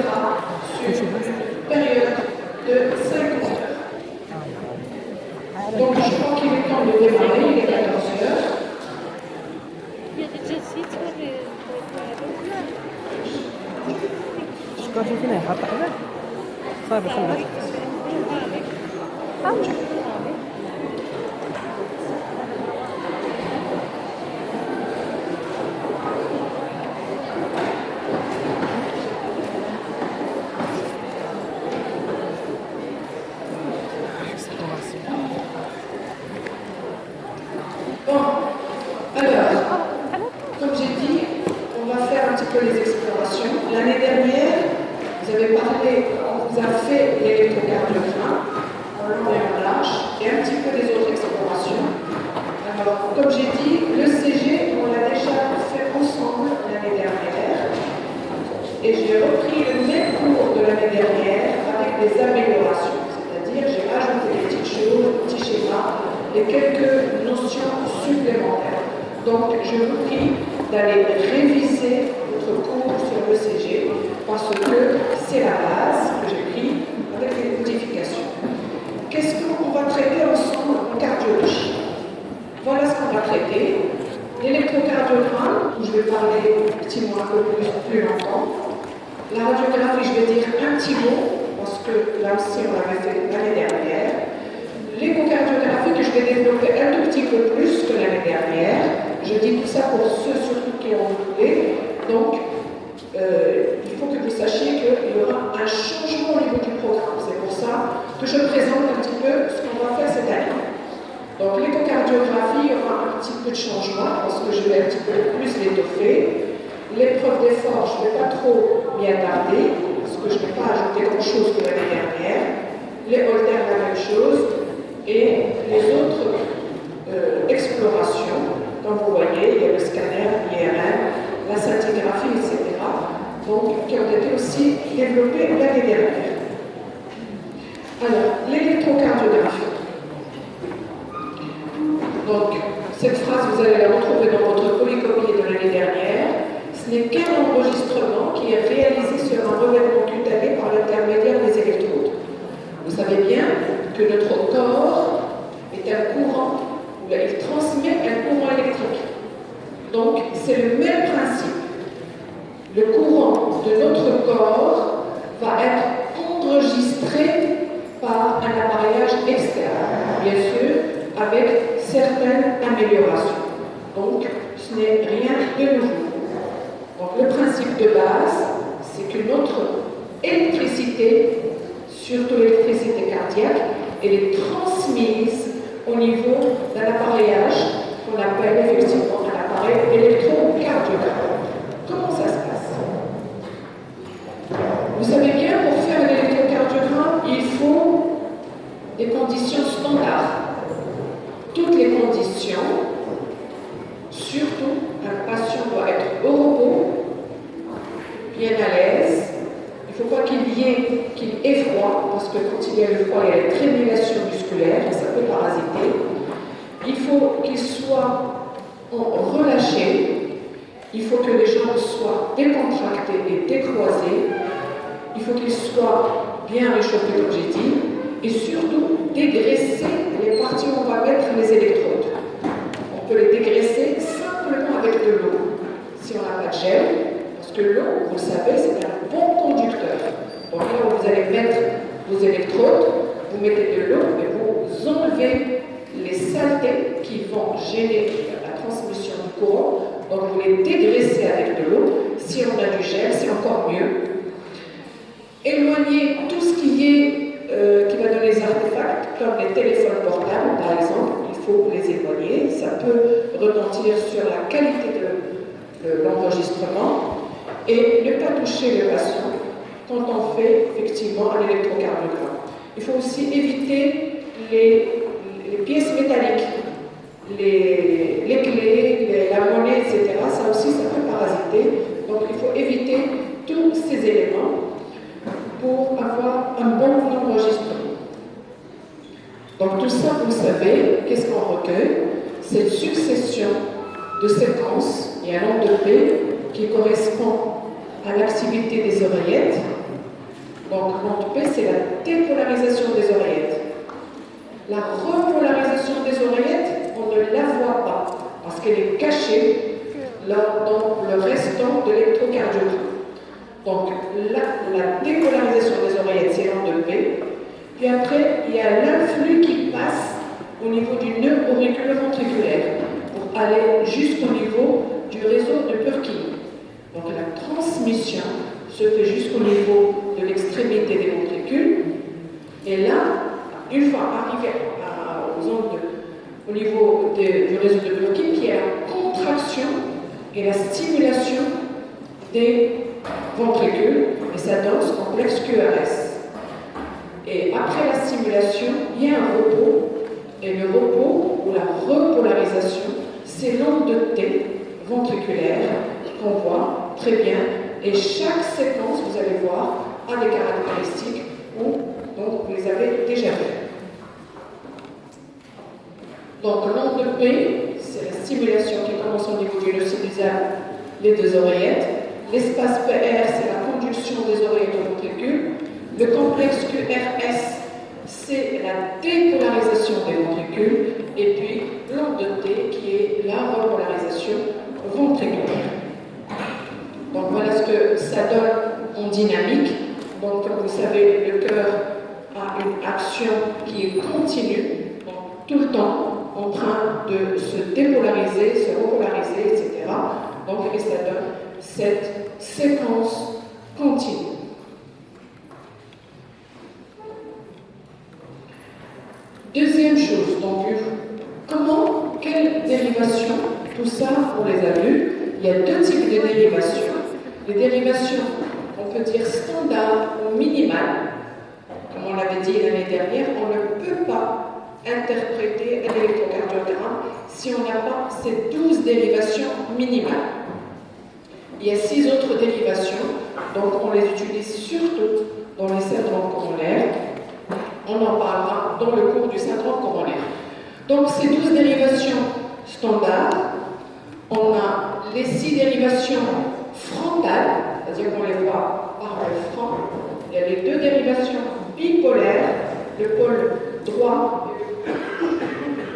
s'étalera sur une période de 50 heures. Donc je crois qu'il est temps de démarrer, il est 14 heures. شكون فينا حط عليه صافي خلص Bon, alors, comme j'ai dit, on va faire un petit peu les explorations. L'année dernière, vous avez parlé, on vous a fait l'électrocardiogramme en long et en large et un petit peu des autres explorations. Alors, comme j'ai dit, le CG, on l'a déjà fait ensemble l'année dernière et j'ai repris le même cours de l'année dernière avec des améliorations, c'est-à-dire j'ai ajouté des petites choses, des petits schémas et quelques notions supplémentaires. Donc, je vous prie d'aller réviser votre cours sur le CG parce que c'est la base que j'ai pris avec les modifications. Qu'est-ce qu'on va traiter ensemble en cardiologie? Voilà ce qu'on va traiter. L'électrocardiogramme, où je vais parler effectivement un peu plus longtemps. La radiographie, je vais dire un petit mot, parce que là aussi on l'avait fait l'année dernière. L'échocardiographie que je vais développer un tout petit peu plus que l'année dernière. Je dis tout ça pour ceux surtout qui ont doublé. Donc, il faut que vous sachiez qu'il y aura un changement au niveau du programme. C'est pour ça que je présente un petit peu ce qu'on va faire cette année. Donc, l'échocardiographie, il y aura un petit peu de changement parce que je vais un petit peu plus l'étoffer. L'épreuve d'effort, je ne vais pas trop m'y attarder parce que je ne vais pas ajouter grand-chose que l'année dernière. Les holters, la même chose. Et les autres explorations, comme vous voyez, il y a le scanner, l'IRM, la scintigraphie, etc. Donc, qui ont été aussi développés l'année dernière. Alors, l'électrocardiographie. Donc, cette phrase, vous allez la retrouver dans votre polycopier de l'année dernière. Ce n'est qu'un enregistrement qui est réalisé sur un revêtement cutané par l'intermédiaire des électrodes. Vous savez bien que notre corps est un courant, il transmet un courant électrique. Donc, c'est le même principe. Le courant de notre corps va être enregistré par un appareillage externe, bien sûr, avec certaines améliorations. Donc, ce n'est rien de nouveau. Donc, le principe de base, c'est que notre électricité, surtout l'électricité cardiaque, elle est transmise au niveau d'un appareillage qu'on appelle effectivement un appareil électrocardiogramme. Comment ça se passe? Vous savez bien, pour faire un électrocardiogramme, il faut des conditions standards. Toutes les conditions, surtout un patient doit être au repos, bien à l'aise. Il ne faut pas qu'il ait froid, parce que quand il y a le froid, il y a une trémulation musculaire et ça peut parasiter. Il faut qu'il soit relâché. Il faut que les jambes soient décontractées et décroisées. Il faut qu'il soit bien réchauffé, comme j'ai dit. Et surtout, dégraisser les parties où on va mettre les électrodes. On peut les dégraisser simplement avec de l'eau. Si on n'a pas de gel, parce que l'eau, vous le savez, c'est un bon conducteur. Donc là où vous allez mettre vos électrodes, vous mettez de l'eau et vous enlevez les saletés qui vont gêner la transmission du courant. Donc vous les dégraissez avec de l'eau. Si on a du gel, c'est encore mieux. Éloignez tout ce qui va donner les artefacts, comme les téléphones portables par exemple, il faut les éloigner. Ça peut retentir sur la qualité de l'enregistrement. Et ne pas toucher le patient quand on fait effectivement un électrocardiogramme. Il faut aussi éviter les pièces métalliques, les clés, la monnaie, etc. Ça aussi, ça peut parasiter. Donc il faut éviter tous ces éléments pour avoir un bon enregistrement. Donc tout ça, vous savez, qu'est-ce qu'on recueille? Cette succession de séquences, il y a un nombre de P qui correspond à l'activité des oreillettes. Donc la dépolarisation des oreillettes, c'est l'onde de P. Puis après, il y a l'influx qui passe au niveau du nœud auriculo-ventriculaire pour aller jusqu'au niveau du réseau de Purkinje. Donc la transmission se fait jusqu'au niveau de l'extrémité des ventricules. Et là, une fois arrivé aux ondes au niveau du réseau de Purkinje, il y a la contraction et la stimulation des ventricules, et ça donne ce complexe QRS. Et après la stimulation, il y a un repos, et le repos ou la repolarisation, c'est l'onde de T ventriculaire qu'on voit très bien, et chaque séquence, vous allez voir, a des caractéristiques où donc, vous les avez déjà vues. Donc l'onde de P, c'est la stimulation qui commence au niveau du nœud sinusal, les deux oreillettes. L'espace PR, c'est la conduction des oreillettes au ventricule. Le complexe QRS, c'est la dépolarisation des ventricules. Et puis l'onde de T, qui est la repolarisation ventriculaire. Donc voilà ce que ça donne en dynamique. Donc comme vous savez, le cœur a une action qui est continue, donc tout le temps en train de se dépolariser, se repolariser, etc. Donc, et ça donne cette séquence continue. Deuxième chose, donc, quelle dérivation, tout ça, on les a vus. Il y a deux types de dérivations. Les dérivations, on peut dire standard ou minimales. Comme on l'avait dit l'année dernière, on ne peut pas interpréter un électrocardiogramme si on n'a pas ces 12 dérivations minimales. Il y a 6 autres dérivations, donc on les utilise surtout dans les syndromes coronaires. On en parlera dans le cours du syndrome coronaire. Donc ces 12 dérivations standards, on a les 6 dérivations frontales, c'est-à-dire qu'on les voit par le front. Il y a les 2 dérivations bipolaires, le pôle droit.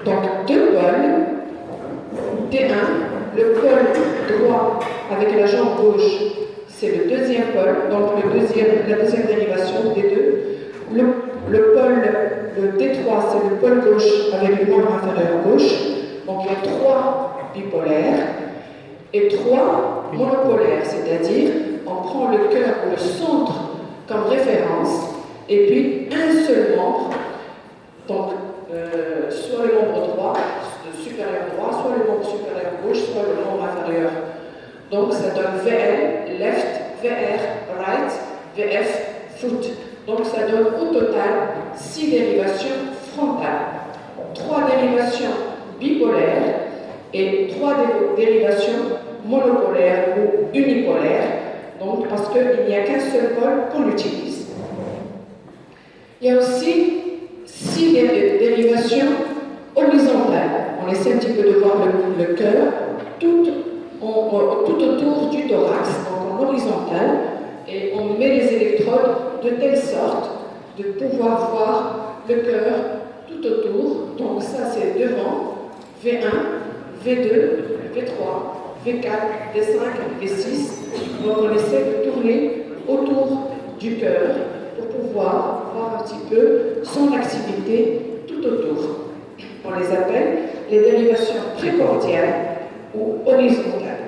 Donc deux pôles, T1, le pôle droit avec la jambe gauche, c'est le deuxième pôle, donc la deuxième dérivation des deux. Le T3, c'est le pôle gauche avec le membre inférieur gauche. Donc il y a 3 bipolaires et 3 monopolaires, c'est-à-dire on prend le cœur ou le centre comme référence et puis un seul membre, donc soit le membre droit, supérieur droit, soit le membre supérieur gauche, soit le membre inférieur. Donc ça donne VL, left, VR, right, VF, foot. Donc ça donne au total 6 dérivations frontales, 3 dérivations bipolaires et 3 dérivations monopolaires ou unipolaires, donc parce qu'il n'y a qu'un seul pôle qu'on utilise. Il y a aussi 6 dérivations horizontales. On essaie un petit peu de voir le cœur tout autour du thorax, donc en horizontal, et on met les électrodes de telle sorte de pouvoir voir le cœur tout autour. Donc ça c'est devant, V1, V2, V3, V4, V5, V6. Donc on essaie de tourner autour du cœur pour pouvoir voir un petit peu son activité tout autour. On les appelle les dérivations précordiales ou horizontales.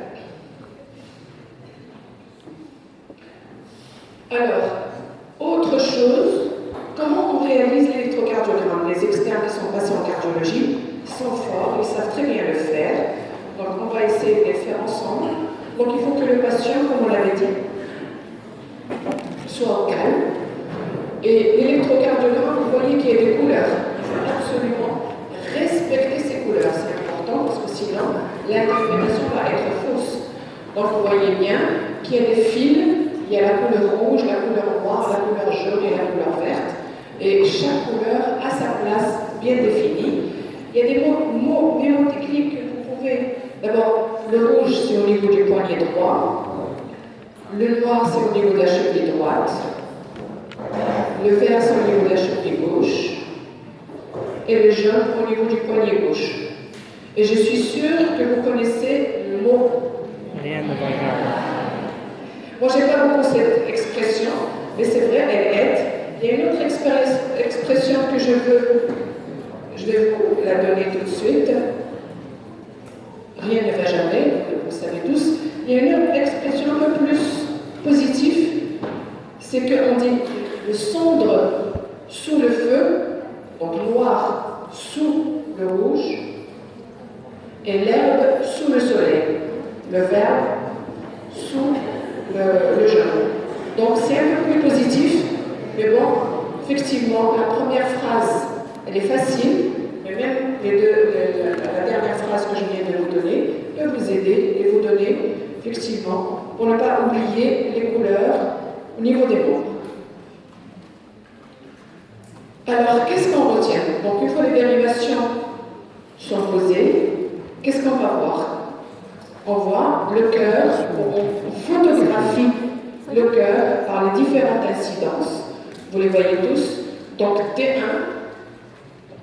Alors, autre chose, comment on réalise l'électrocardiogramme? Les externes qui sont passés en cardiologie sont forts, ils savent très bien le faire. Donc on va essayer de les faire ensemble. Donc il faut que le patient, comme on l'avait dit, soit au calme. Et l'électrocardiogramme, vous voyez qu'il y a des couleurs. Il faut absolument respecter ces couleurs. C'est important parce que sinon, l'interprétation va être fausse. Donc vous voyez bien qu'il y a des fils. Il y a la couleur rouge, la couleur noire, la couleur jaune et la couleur verte. Et chaque couleur a sa place bien définie. Il y a des mots mnémotechniques que vous pouvez... D'abord, le rouge, c'est au niveau du poignet droit. Le noir, c'est au niveau de la cheville droite. Le vert, c'est au niveau de la cheville gauche. Et le jaune, au niveau du poignet gauche. Et je suis sûre que vous connaissez le mot... Rien ne va grave. Moi, j'ai pas beaucoup cette expression, mais c'est vrai, elle aide. Il y a une autre expression que je vais vous la donner tout de suite. Rien ne va jamais, vous le savez tous. Il y a une autre expression un peu plus positive, c'est qu'on dit le cendre sous le feu, donc noir sous le rouge, et l'herbe sous le soleil, le vert sous le jaune. Donc c'est un peu plus positif, mais bon, effectivement, la première phrase, elle est facile, mais même la dernière phrase que je viens de vous donner peut vous aider et vous donner, effectivement, pour ne pas oublier les couleurs au niveau des mots. Alors, qu'est-ce qu'on retient? Donc, une fois les dérivations sont posées, qu'est-ce qu'on va voir? On voit le cœur, on photographie le cœur par les différentes incidences. Vous les voyez tous. Donc, T1,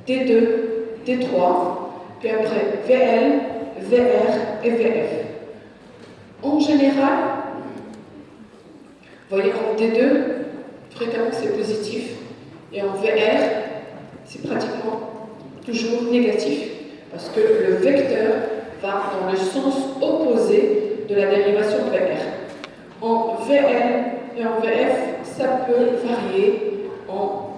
T2, T3, puis après VL, VR et VF. En général, vous voyez, en T2, fréquemment c'est positif, et en VR, c'est pratiquement toujours négatif, parce que le vecteur va dans le sens opposé de la dérivation VR. En VL et en VF, ça peut varier en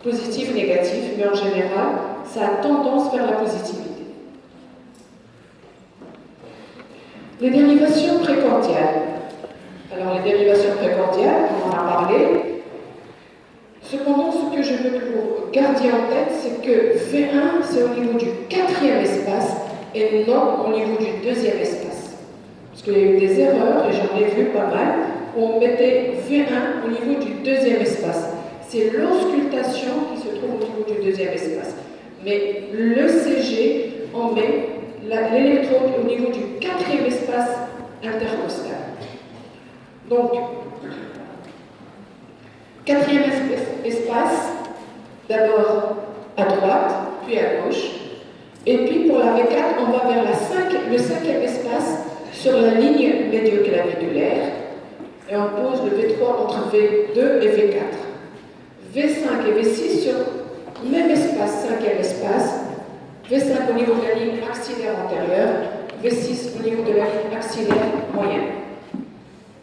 positif, négatif, mais en général, ça a tendance vers la positivité. Les dérivations précordiales. Alors, les dérivations précordiales, on en a parlé. Cependant, ce que je veux que vous gardiez en tête, c'est que V1, c'est au niveau du quatrième espace et non au niveau du deuxième espace. Parce qu'il y a eu des erreurs, et j'en ai vu pas mal, où on mettait V1 au niveau du deuxième espace. C'est l'auscultation qui se trouve au niveau du deuxième espace. Mais le CG en met l'électrode au niveau du quatrième espace intercostal. Donc, quatrième espace, d'abord à droite, puis à gauche. Et puis pour la V4, on va vers le cinquième espace sur la ligne médioclaviculaire. Et on pose le V3 entre V2 et V4. V5 et V6 sur le même espace, cinquième espace. V5 au niveau de la ligne axillaire antérieure, V6 au niveau de la ligne axillaire moyenne.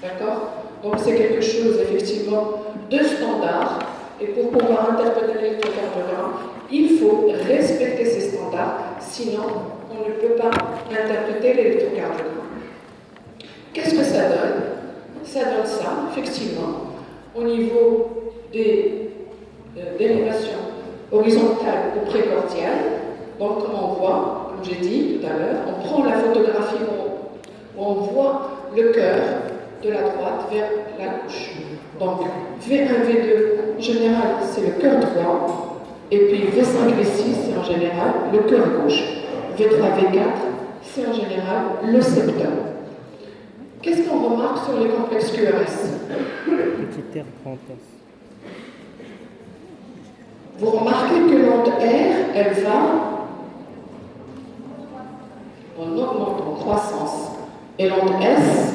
D'accord? Donc c'est quelque chose effectivement de standard. Et pour pouvoir interpréter l'électrocardiogramme, il faut respecter ces standards, sinon on ne peut pas interpréter l'électrocardiogramme. Qu'est-ce que ça donne? Ça donne ça, effectivement, au niveau des dérivations horizontales ou précordiales. Donc, comme on voit, comme j'ai dit tout à l'heure, on prend la photographie où on voit le cœur de la droite vers la gauche. Donc, V1, V2, en général, c'est le cœur droit. Et puis V5, V6, c'est en général le cœur gauche. V3, V4, c'est en général le septum. Qu'est-ce qu'on remarque sur les complexes QRS? Petit R, grand S. Vous remarquez que l'onde R, elle va en augmente, en croissance. Et l'onde S,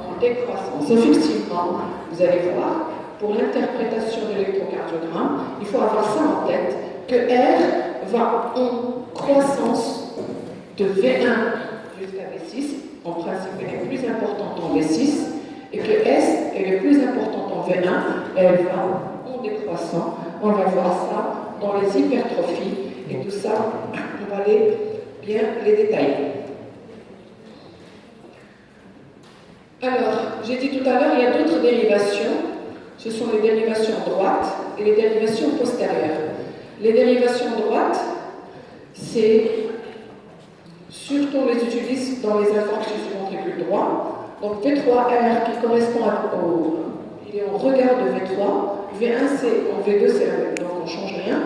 en décroissance. Effectivement, vous allez voir, pour l'interprétation de l'électrocardiogramme, il faut avoir ça en tête, que R va en croissance de V1 jusqu'à V6. En principe, elle est plus importante en V6, et que S est le plus importante en V1, elle va en décroissant. On va voir ça dans les hypertrophies, et tout ça, on va aller bien les détailler. Alors, j'ai dit tout à l'heure, il y a d'autres dérivations. Ce sont les dérivations droites et les dérivations postérieures. Les dérivations droites, c'est surtout on les utilise dans les infarctus du ventricule droit. Donc V3R qui correspond il est en regard de V3, V1 c'est en V2 c'est la même, donc on ne change rien.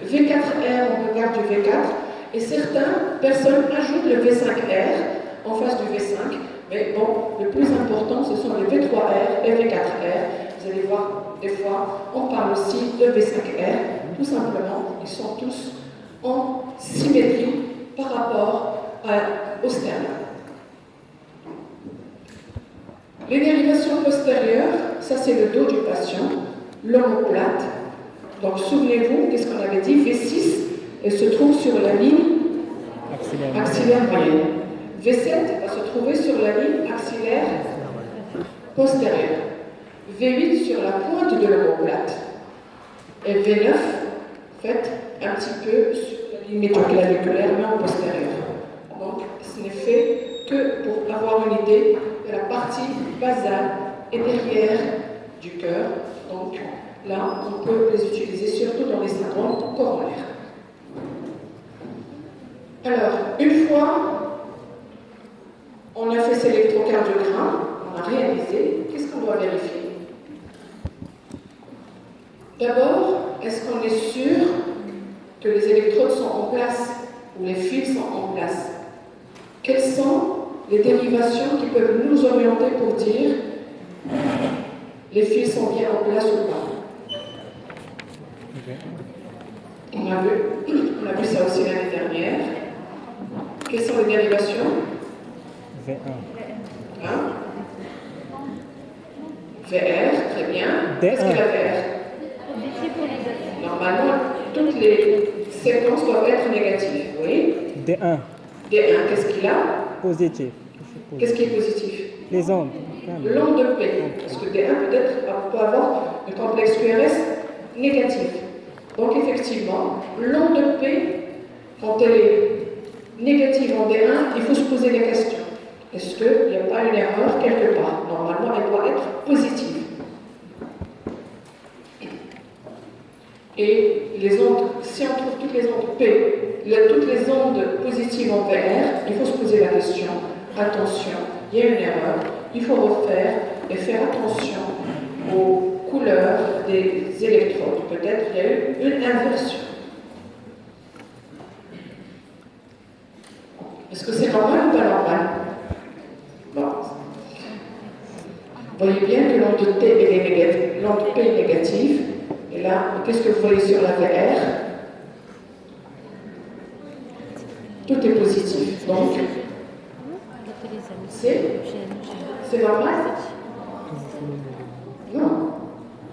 V4R en regard du V4, et certaines personnes ajoutent le V5R en face du V5, mais bon, le plus important ce sont les V3R et V4R. Vous allez voir, des fois, on parle aussi de V5R, tout simplement, ils sont tous en symétrie par rapport au sternum. Les dérivations postérieures, ça c'est le dos du patient, l'omoplate. Donc souvenez-vous, qu'est-ce qu'on avait dit? V6, elle se trouve sur la ligne axillaire moyenne. V7 va se trouver sur la ligne axillaire postérieure. V8 sur la pointe de l'omoplate. Et V9, en fait, un petit peu sur la ligne médioclaviculaire, mais en postérieur. Donc, ce n'est fait que pour avoir une idée de la partie basale et derrière du cœur. Donc, là, on peut les utiliser surtout dans les syndromes coronaires. Alors, une fois on a fait cet électrocardiogramme, on a réalisé, qu'est-ce qu'on doit vérifier? D'abord, est-ce qu'on est sûr que les électrodes sont en place ou les fils sont en place? Quelles sont les dérivations qui peuvent nous orienter pour dire les fils sont bien en place ou pas? On a vu ça aussi l'année dernière. Quelles sont les dérivations? V1. Hein? VR, très bien. Qu'est-ce que la VR? Normalement, toutes les séquences doivent être négatives, oui. D1. D1, qu'est-ce qu'il a? Positif. Qu'est-ce qui est positif? Les ondes. L'onde de P. Parce que D1 peut-être peut avoir un complexe QRS négatif. Donc effectivement, l'onde de P, quand elle est négative en D1, il faut se poser la question. Est-ce qu'il n'y a pas une erreur quelque part? Normalement, elle doit être positive. Et les ondes, si on trouve toutes les ondes P, toutes les ondes positives en VR, il faut se poser la question. Attention, il y a une erreur. Il faut refaire et faire attention aux couleurs des électrodes. Peut-être qu'il y a eu une inversion. Est-ce que c'est normal ou pas normal? Bon. Vous voyez bien que l'onde T est négative, l'onde P est négative. Et là, qu'est-ce que vous voyez sur la VR? Tout est positif. Donc, c'est normal? Non.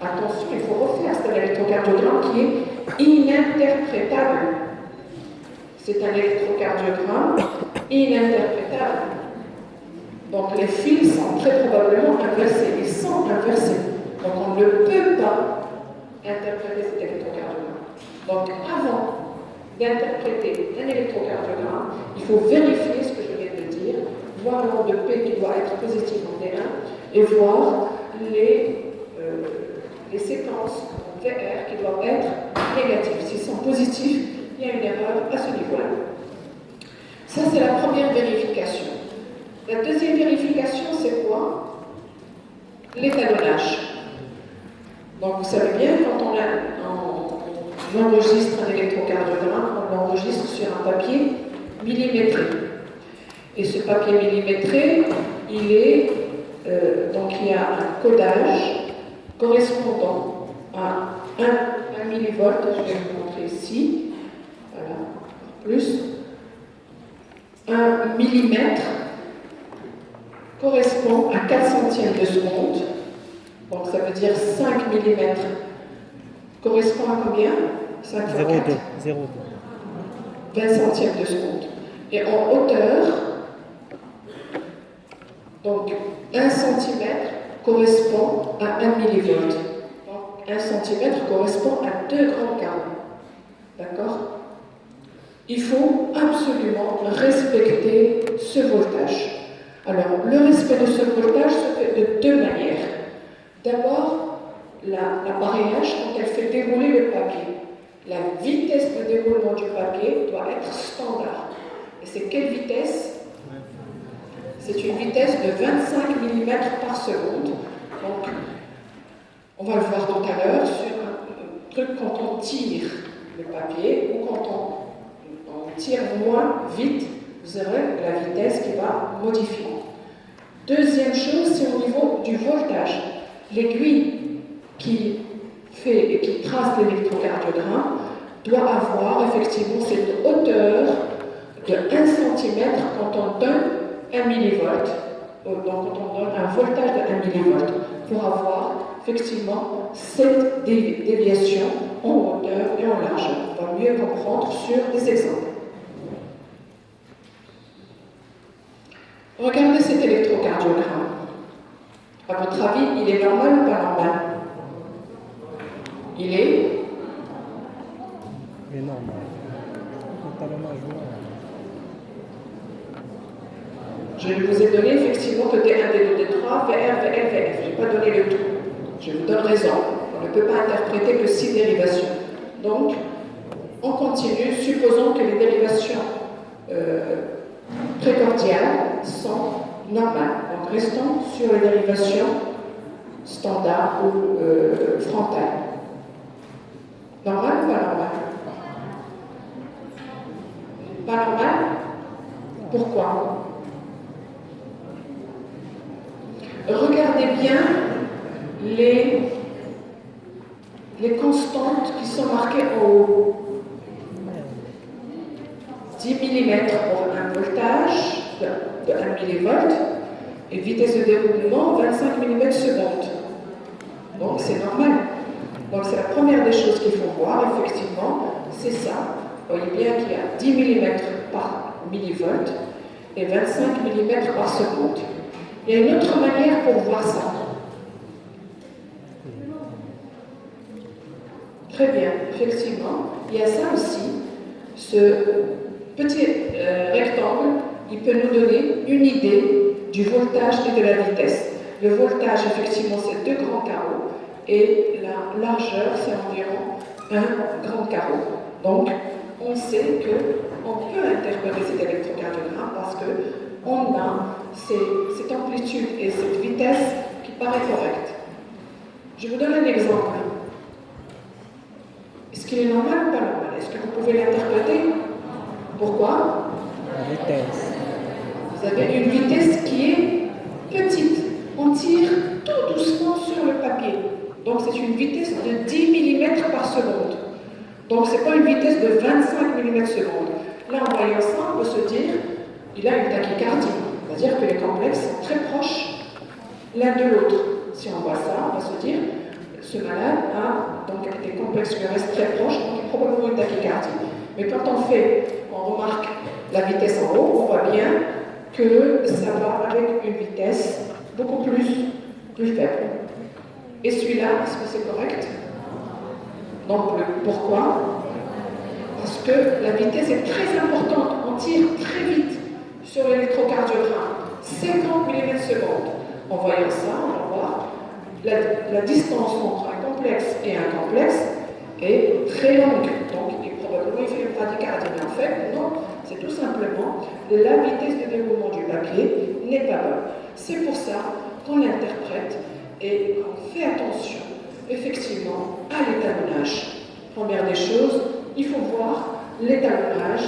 Attention, il faut refaire. C'est un électrocardiogramme qui est ininterprétable. C'est un électrocardiogramme ininterprétable. Donc les fils sont très probablement inversés. Ils sont inversés. Donc on ne peut pas interpréter cet électrocardiogramme. Donc avant d'interpréter un électrocardiogramme, il faut vérifier ce que je viens de dire, voir l'onde de P qui doit être positive en D1 et voir les séquences en VR qui doivent être négatives. S'ils sont positifs, il y a une erreur à ce niveau-là. Ça, c'est la première vérification. La deuxième vérification, c'est quoi? L'étalonnage. Donc, vous savez bien, quand on enregistre un électrocardiogramme, on l'enregistre sur un papier millimétré. Et ce papier millimétré, il y a un codage correspondant à 1 millivolt, je vais vous montrer ici, voilà, plus 1 millimètre correspond à 4 centièmes de seconde, donc ça veut dire 5 millimètres correspond à combien? 5 fois 4 0,2. 20 centièmes de seconde. Et en hauteur, donc 1 centimètre correspond à 1 millivolt. Donc 1 centimètre correspond à 2 grands carreaux. D'accord? Il faut absolument respecter ce voltage. Alors, le respect de ce voltage se fait de deux manières. D'abord, l'appareillage, quand elle fait dérouler le papier. La vitesse de déroulement du papier doit être standard. Et c'est quelle vitesse? C'est une vitesse de 25 mm par seconde. Donc, on va le voir tout à l'heure sur un truc quand on tire le papier ou quand on tire moins vite, vous aurez la vitesse qui va modifier. Deuxième chose, c'est au niveau du voltage. L'aiguille qui fait et qui trace l'électrocardiogramme doit avoir effectivement cette hauteur de 1 cm quand on donne 1 millivolt donc quand on donne un voltage de 1 millivolt, pour avoir effectivement cette déviation en hauteur et en largeur. On va mieux comprendre sur des exemples. Regardez cet électrocardiogramme. À votre avis, il est normal ou pas normal? Il est normal. Je vous ai donné effectivement que T1, D2, D3, VR, VL, VF. Je n'ai pas donné le tout. Je vous donne raison. On ne peut pas interpréter que 6 dérivations. Donc, on continue, supposons que les dérivations précordiales sont normales. Donc, restons sur les dérivations standards ou frontales. Normal ou pas normal? Pas normal? Pourquoi? Regardez bien les constantes qui sont marquées en haut. 10 mm pour un voltage de 1 millivolt et vitesse de déroulement 25 mm seconde. Donc c'est normal. Donc c'est la première des choses qu'il faut voir, effectivement, c'est ça. Vous voyez bien qu'il y a 10 mm par millivolt et 25 mm par seconde. Il y a une autre manière pour voir ça. Très bien, effectivement, il y a ça aussi. Ce petit rectangle, il peut nous donner une idée du voltage et de la vitesse. Le voltage, effectivement, c'est 2 grands carreaux et la largeur, c'est environ un grand carreau. Donc, on sait qu'on peut interpréter cet électrocardiogramme parce qu'on a cette amplitude et cette vitesse qui paraît correcte. Je vous donne un exemple. Est-ce qu'il est normal ou pas normal? Est-ce que vous pouvez l'interpréter? Pourquoi? La vitesse. Vous avez une vitesse qui est petite. On tire tout doucement sur le papier. Donc c'est une vitesse de 10 mm par seconde. Donc ce n'est pas une vitesse de 25 mm seconde. Là, en voyant ça, on peut se dire il a une tachycardie. C'est-à-dire que les complexes sont très proches l'un de l'autre. Si on voit ça, on va se dire ce malade a donc des complexes qui restent très proches, donc il a probablement une tachycardie. Mais quand on remarque la vitesse en haut, on voit bien que ça va avec une vitesse beaucoup plus faible. Et celui-là, est-ce que c'est correct? Non plus. Pourquoi? Parce que la vitesse est très importante. On tire très vite sur l'électrocardiogramme. 50 mm seconde. En voyant ça, on va voir la distance entre un complexe et un complexe est très longue. Donc, probablement, il fait une bradycardie. Mais en fait, non. C'est tout simplement la vitesse de déroulement du papier n'est pas bonne. C'est pour ça qu'on l'interprète et qu'on fait attention, effectivement, à l'étalonnage. Première des choses, il faut voir l'étalonnage.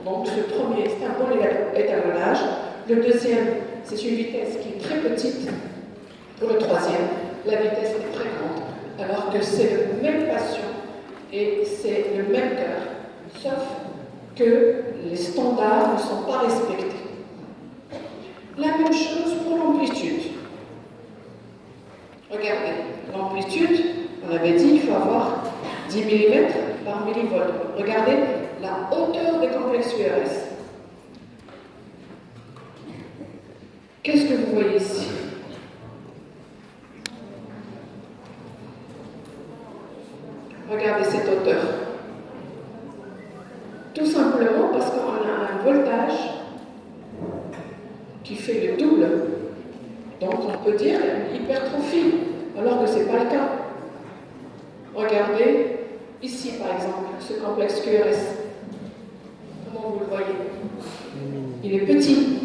Donc, ce premier, c'est un bon étalonnage. Le deuxième, c'est une vitesse qui est très petite. Pour le troisième, la vitesse est très grande, alors que c'est le même patient et c'est le même cœur, sauf que les standards ne sont pas respectés. La même chose pour l'amplitude. Regardez, l'amplitude, on avait dit, il faut avoir 10 mm par millivolt. Regardez la hauteur des complexes URS. Qu'est-ce que vous voyez ici? Regardez cette hauteur. Tout simplement parce qu'on a un voltage qui fait le double. Donc on peut dire une hypertrophie, alors que ce n'est pas le cas. Regardez ici par exemple, ce complexe QRS. Comment vous le voyez? Il est petit.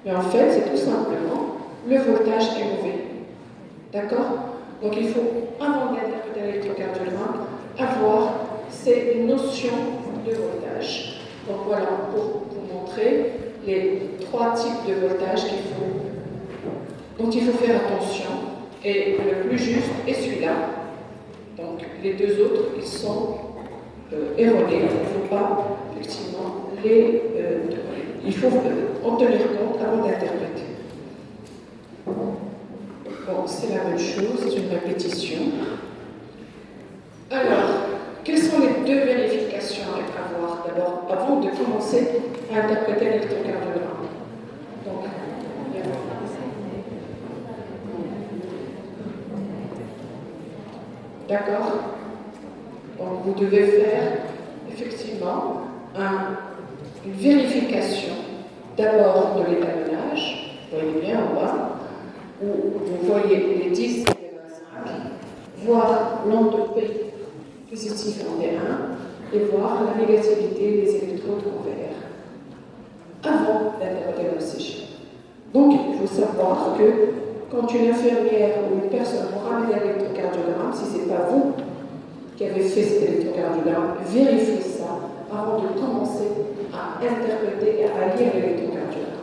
Mais en fait, c'est tout simplement le voltage est mauvais. D'accord? Donc il faut, avant d'interpréter l'électrocardiogramme, avoir ces notions de voltage. Donc voilà, pour vous montrer les 3 types de voltage dont il faut faire attention. Et le plus juste est celui-là. Donc les deux autres, ils sont erronés. Il ne faut pas, effectivement, il faut en tenir compte avant d'interpréter. Bon, c'est la même chose, c'est une répétition. Alors, quelles sont les deux vérifications à avoir d'abord, avant de commencer à interpréter l'électrocardiogramme? Donc, d'accord. Donc, vous devez faire effectivement une vérification d'abord de l'étalonnage, vous voyez bien en bas, où vous voyez les 10 et les 25, voir l'onde de P positif en D1 et voir la négativité des électrodes ouverts avant d'interpréter l'ECG. Donc, il faut savoir que quand une infirmière ou une personne vous ramène un électrocardiogramme, si ce n'est pas vous qui avez fait cet électrocardiogramme, vérifiez ça avant de commencer à interpréter et à lire l'électrocardiogramme.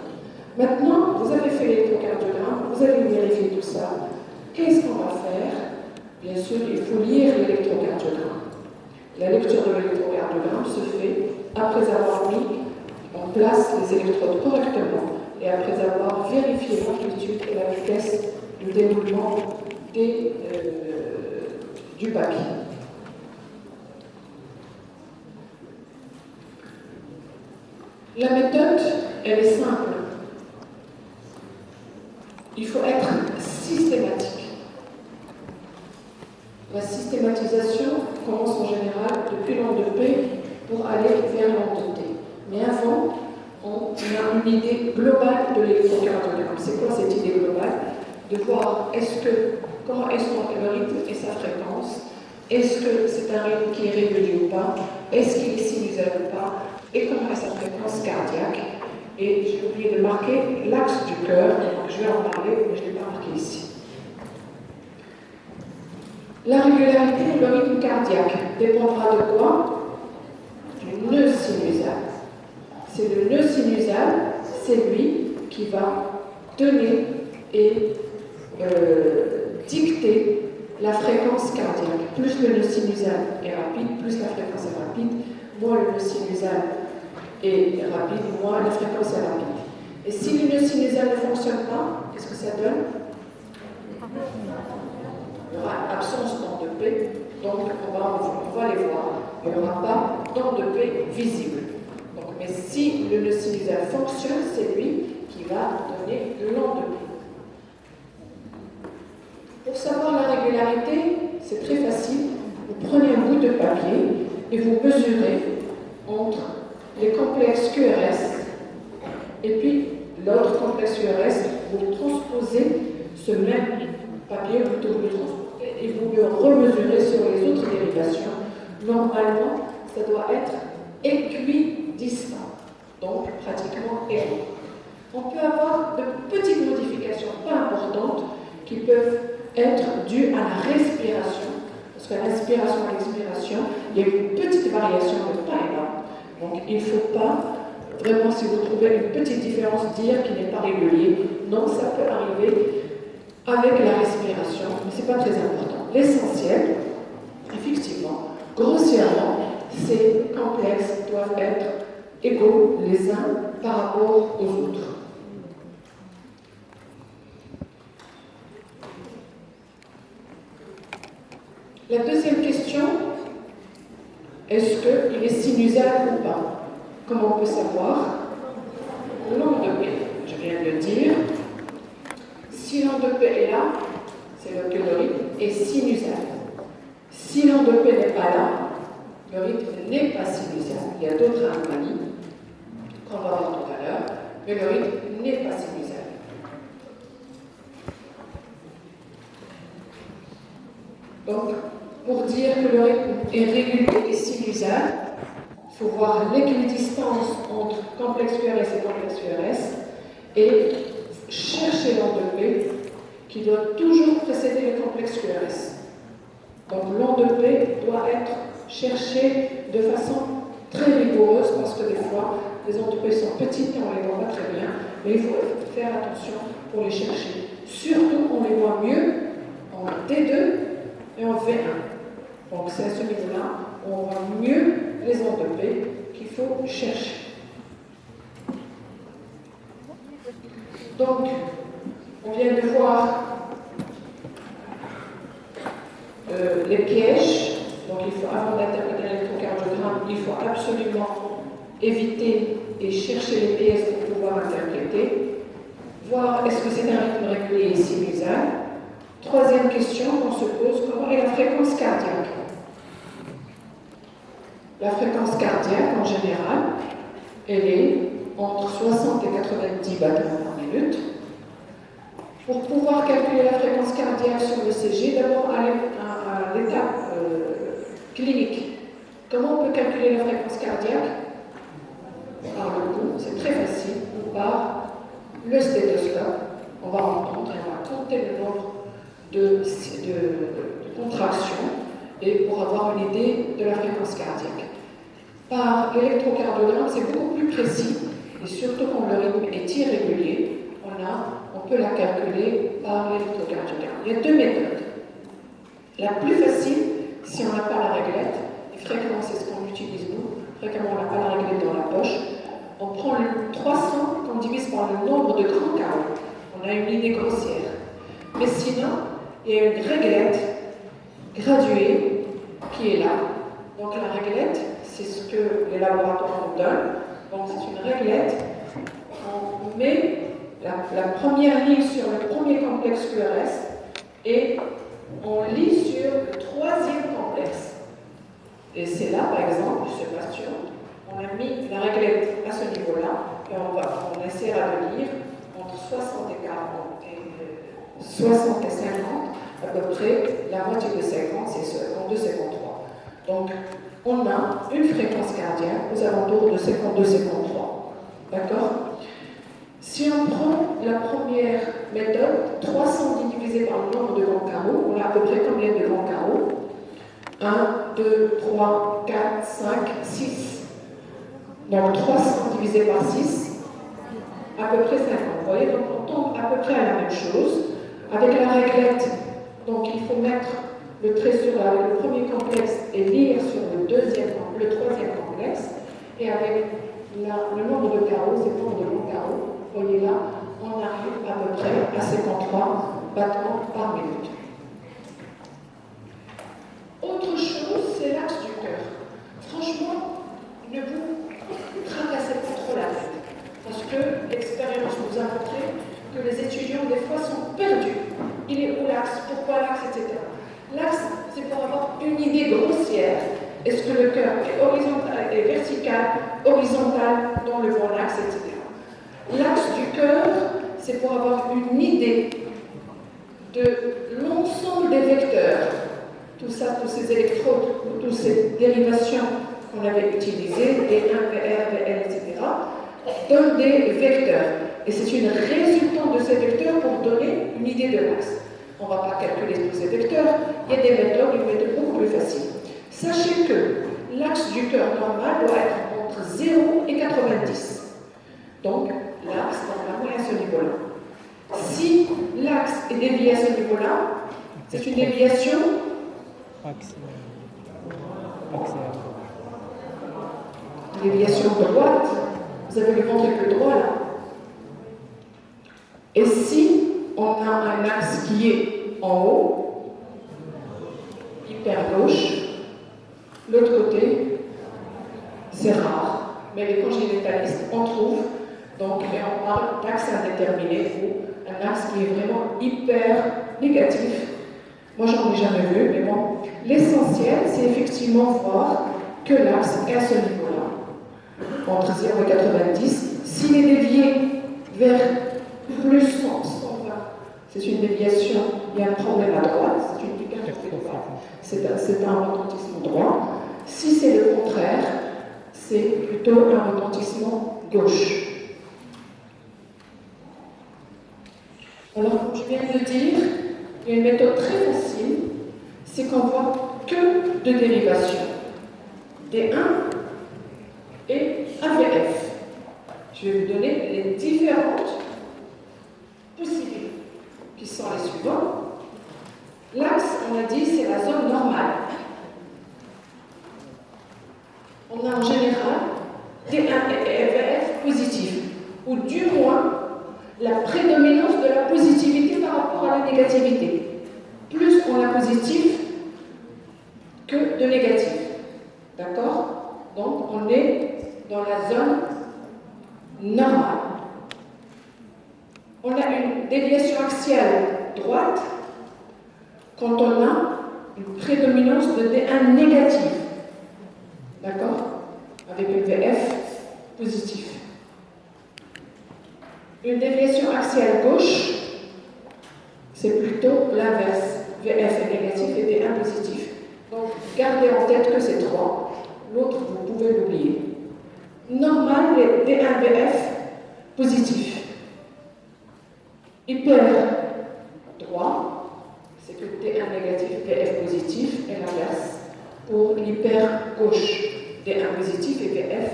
Maintenant, vous avez fait l'électrocardiogramme, vous avez vérifié tout ça. Qu'est-ce qu'on va faire? Bien sûr, il faut lire l'électrocardiogramme. La lecture de l'électrocardiogramme se fait après avoir mis en place les électrodes correctement et après avoir vérifié l'amplitude et la vitesse de déroulement du papier. La méthode, elle est simple. Il faut être systématique. La systématisation commence en général depuis l'onde de P pour aller vers l'onde de T. Mais avant, on a une idée globale de l'électrocardiogramme. C'est quoi cette idée globale? De voir comment est le rythme et sa fréquence. Est-ce que c'est un rythme qui est régulier ou pas? Est-ce qu'il est sinusal ou pas? Et comment est sa fréquence cardiaque? Et j'ai oublié de marquer l'axe du cœur, donc je vais en parler, mais je ne l'ai pas marqué ici. La régularité et le rythme cardiaque dépendra de quoi? Du nœud sinusal. C'est le nœud sinusal, c'est lui qui va donner et dicter la fréquence cardiaque. Plus le nœud sinusal est rapide, plus la fréquence est rapide, moins le nœud sinusal est rapide, moins la fréquence est rapide. Et si le nœud sinusal ne fonctionne pas, qu'est-ce que ça donne? Il y aura absence d'onde de P, donc on va les voir. Il n'y aura pas d'onde de P visible. Donc, mais si le nœud sinusal fonctionne, c'est lui qui va donner de l'onde de P. Pour savoir la régularité, c'est très facile. Vous prenez un bout de papier et vous mesurez entre les complexes QRS et puis l'autre complexe QRS, vous transposez ce même papier, plutôt vous le transportez et vous le remesurez sur les autres dérivations. Normalement, ça doit être équidistant, donc pratiquement égaux. On peut avoir de petites modifications, pas importantes, qui peuvent être dues à la respiration. Parce qu'à l'inspiration et l'expiration, il y a une petite variation, mais pas énorme. Donc il ne faut pas, vraiment, si vous trouvez une petite différence, dire qu'il n'est pas régulier. Non, ça peut arriver avec la respiration, mais ce n'est pas très important. L'essentiel, effectivement, grossièrement, ces complexes doivent être égaux les uns par rapport aux autres. La deuxième question, est-ce qu'il est sinusal ou pas? Comment on peut savoir? L'onde de P, je viens de le dire. Si l'onde de P est là, c'est que le rythme est sinusal. Si l'onde de P n'est pas là, le rythme n'est pas sinusal. Il y a d'autres anomalies qu'on va voir tout à l'heure, mais le rythme n'est pas sinusal. Donc, pour dire que le rythme est régulier et sinusal, il faut voir l'équidistance entre complexe QRS et complexe QRS et chercher l'onde de P qui doit toujours précéder le complexe QRS. Donc l'onde de P doit être cherchée de façon très rigoureuse parce que des fois, les ondes de P sont petites et on ne les voit pas très bien, mais il faut faire attention pour les chercher. Surtout, on les voit mieux en T2 et en V1. Donc c'est à ce niveau-là où on voit mieux les ondes de P qu'il faut chercher. Donc, on vient de voir les pièges. Donc il faut, avant d'interpréter un électrocardiogramme, il faut absolument éviter et chercher les pièges pour pouvoir interpréter. Voir est-ce que c'est un rythme régulier et sinusal. Troisième question qu'on se pose, comment est la fréquence cardiaque? La fréquence cardiaque, en général, elle est entre 60 et 90 battements par minute. Pour pouvoir calculer la fréquence cardiaque sur le CG, d'abord à l'étape clinique. Comment on peut calculer la fréquence cardiaque? Par le pouls, c'est très facile, ou par le stéthoscope. On va entendre et on va compter le nombre de contractions et pour avoir une idée de la fréquence cardiaque. Par l'électrocardiogramme, c'est beaucoup plus précis et surtout quand le rythme est irrégulier, on peut la calculer par l'électrocardiogramme. Il y a deux méthodes. La plus facile, si on n'a pas la réglette, et fréquemment c'est ce qu'on utilise nous, fréquemment on n'a pas la réglette dans la poche, on prend le 300 qu'on divise par le nombre de grands carreaux. On a une idée grossière. Mais sinon, il y a une réglette graduée qui est là. Donc la réglette, c'est ce que les laboratoires nous donnent. Donc c'est une réglette. On met la première ligne sur le premier complexe QRS et on lit sur le troisième complexe. Et c'est là, par exemple, ce patient, on a mis la réglette à ce niveau-là et on essaiera de lire entre 60 et 40 et 60 et 50, à peu près la moitié de 50, c'est 52-53. Donc, on a une fréquence cardiaque aux alentours de 52-53. D'accord? Si on prend la première méthode, 300 divisé par le nombre de grands carreaux, on a à peu près combien de grands carreaux? 1, 2, 3, 4, 5, 6. Donc 300 divisé par 6, à peu près 50. Vous voyez, donc on tombe à peu près à la même chose. Avec la réglette, donc il faut mettre le trait sur avec le premier complexe et lire sur le troisième complexe. Et avec le nombre de carreaux, c'est le nombre de grands carreaux. Vous voyez là, on arrive à peu près à 53 battements par minute. Autre chose, c'est l'axe du cœur. Franchement, ne vous tracassez pas trop la tête. Parce que l'expérience nous a montré que les étudiants, des fois, sont perdus. Il est où l'axe? Pourquoi l'axe? Etc. L'axe, c'est pour avoir une idée grossière. Est-ce que le cœur est horizontal, est vertical, horizontal, dans le bon axe, etc. L'axe du cœur, c'est pour avoir une idée de l'ensemble des vecteurs. Tout ça, tous ces électrodes, toutes ces dérivations qu'on avait utilisées, D1, VR, VL, etc., donnent des vecteurs. Et c'est une résultante de ces vecteurs pour donner une idée de l'axe. On ne va pas calculer tous ces vecteurs, il y a des méthodes, une méthode beaucoup plus facile. Sachez que l'axe du cœur normal doit être entre 0 et 90. Donc, l'axe, normalement, est à ce niveau-là. Si l'axe est dévié à ce niveau-là, c'est une déviation déviation droite. Vous avez le ventricule droit là. Et si on a un axe qui est en haut, hyper gauche, l'autre côté, c'est rare. Mais les congénitalistes en trouvent. Donc, on parle d'axe indéterminé ou un axe qui est vraiment hyper négatif. Moi, j'en ai jamais vu, mais bon. L'essentiel, c'est effectivement voir que l'axe est à ce niveau-là, entre 0 et 90. S'il est dévié vers plus 120, c'est une déviation, il y a un problème à droite, c'est une c'est un retentissement droit. Si c'est le contraire, c'est plutôt un retentissement gauche. Alors, comme je viens de le dire, il y a une méthode très facile, c'est qu'on voit que de dérivations. D1 et AVF. Je vais vous donner les différentes possibilités, qui sont les suivantes. L'axe, on a dit, c'est la zone normale. On a en général D1 et AVF positifs, ou du moins la prédominance de la positivité par rapport à la négativité. Plus on a positif, de négatif. D'accord? Donc, on est dans la zone normale. On a une déviation axiale droite quand on a une prédominance de D1 négative. D'accord? Avec une VF positif. Une déviation axiale gauche, c'est plutôt l'inverse. VF est négatif et D1 positif. Donc, gardez en tête que c'est 3. L'autre, vous pouvez l'oublier. Normal, les D1 VF positif. Hyper droit, c'est que D1 négatif, VF positif, et l'inverse pour l'hyper gauche, D1 positif et VF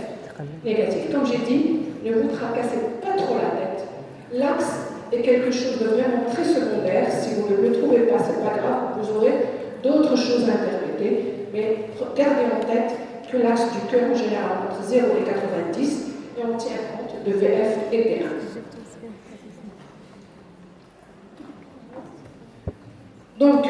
négatif. Comme j'ai dit, ne vous tracassez pas trop la tête. L'axe est quelque chose de vraiment très secondaire. Si vous ne le trouvez pas, c'est pas grave, vous aurez d'autres choses à interpréter. Mais gardez en tête que l'axe du cœur en général entre 0 et 90 et on tient compte de VF et D1. Donc,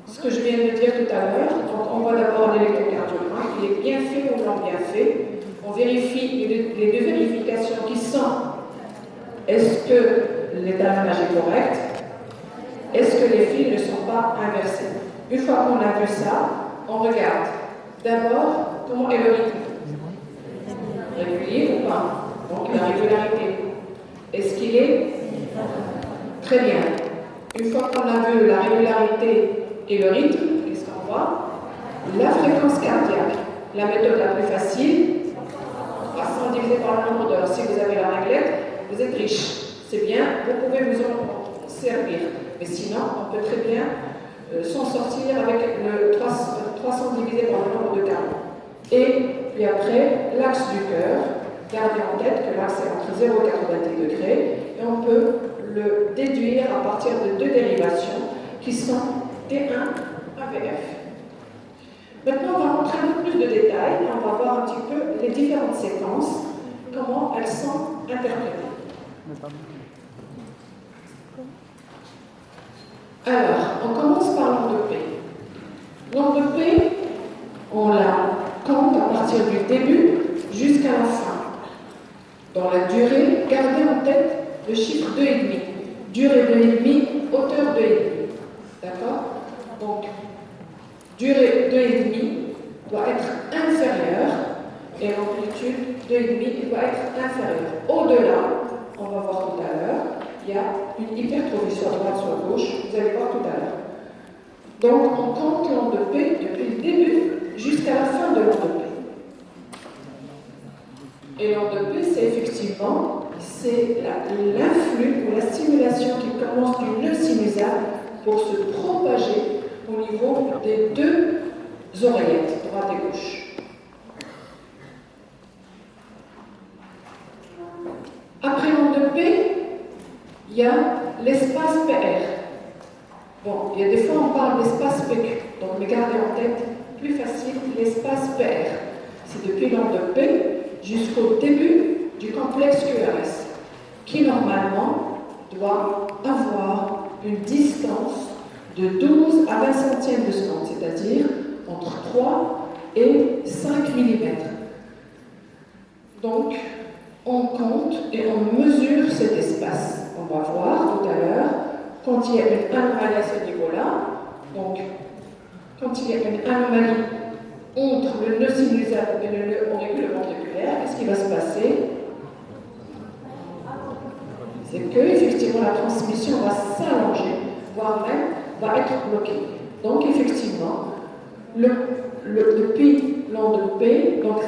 ce que je viens de dire tout à l'heure, on voit d'abord l'électrocardiogramme, il est bien fait ou non bien fait. On vérifie les deux vérifications qui sont: est-ce que l'étalonnage est correct? Est-ce que les fils ne sont pas inversés? Une fois qu'on a vu ça, on regarde d'abord comment est le rythme. Régulier ou pas? Donc la régularité. Est-ce qu'il est très bien? Une fois qu'on a vu la régularité et le rythme, qu'est-ce qu'on voit? La fréquence cardiaque. La méthode la plus facile, 300 divisé par le nombre d'heures. Si vous avez la réglette, vous êtes riche. C'est bien, vous pouvez vous en servir. Mais sinon, on peut très bien s'en sortir avec le 300 divisé par le nombre de carreaux. Et puis après, l'axe du cœur. Gardez en tête que l'axe est entre 0 et 90 degrés. Et on peut le déduire à partir de deux dérivations qui sont D1 AVF. Maintenant, on va rentrer un peu plus de détails et on va voir un petit peu les différentes séquences, comment elles sont interprétées. Alors, on commence par l'onde P. L'onde P, on la compte à partir du début jusqu'à la fin. Dans la durée, gardez en tête le chiffre 2,5. Durée 2,5, hauteur 2,5. D'accord? Donc, durée 2,5 doit être inférieure et l'amplitude 2,5 doit être inférieure. Au-delà, on va voir tout à l'heure, il y a une hypertrophie sur droite, sur gauche, vous allez voir tout à l'heure. Donc, on compte l'onde P depuis le début jusqu'à la fin de l'onde P. Et l'onde P, c'est effectivement l'influx ou la stimulation qui commence du nœud sinusal pour se propager au niveau des deux oreillettes, droite et gauche. Après l'onde P, il y a l'espace PR. Bon, il y a des fois on parle d'espace PQ, donc mais gardez en tête, plus facile, l'espace PR. C'est depuis l'onde P jusqu'au début du complexe QRS, qui normalement doit avoir une distance de 12 à 20 centièmes de seconde, c'est-à-dire entre 3 et 5 mm. Donc, on compte et on mesure cet espace. On va voir tout à l'heure, quand il y a une anomalie à ce niveau-là, donc, quand il y a une anomalie entre le nœud sinusal et le nœud auriculoventriculaire, qu'est-ce qui va se passer? C'est que, effectivement, la transmission va s'allonger, voire même va être bloquée. Donc, effectivement, depuis l'onde P, donc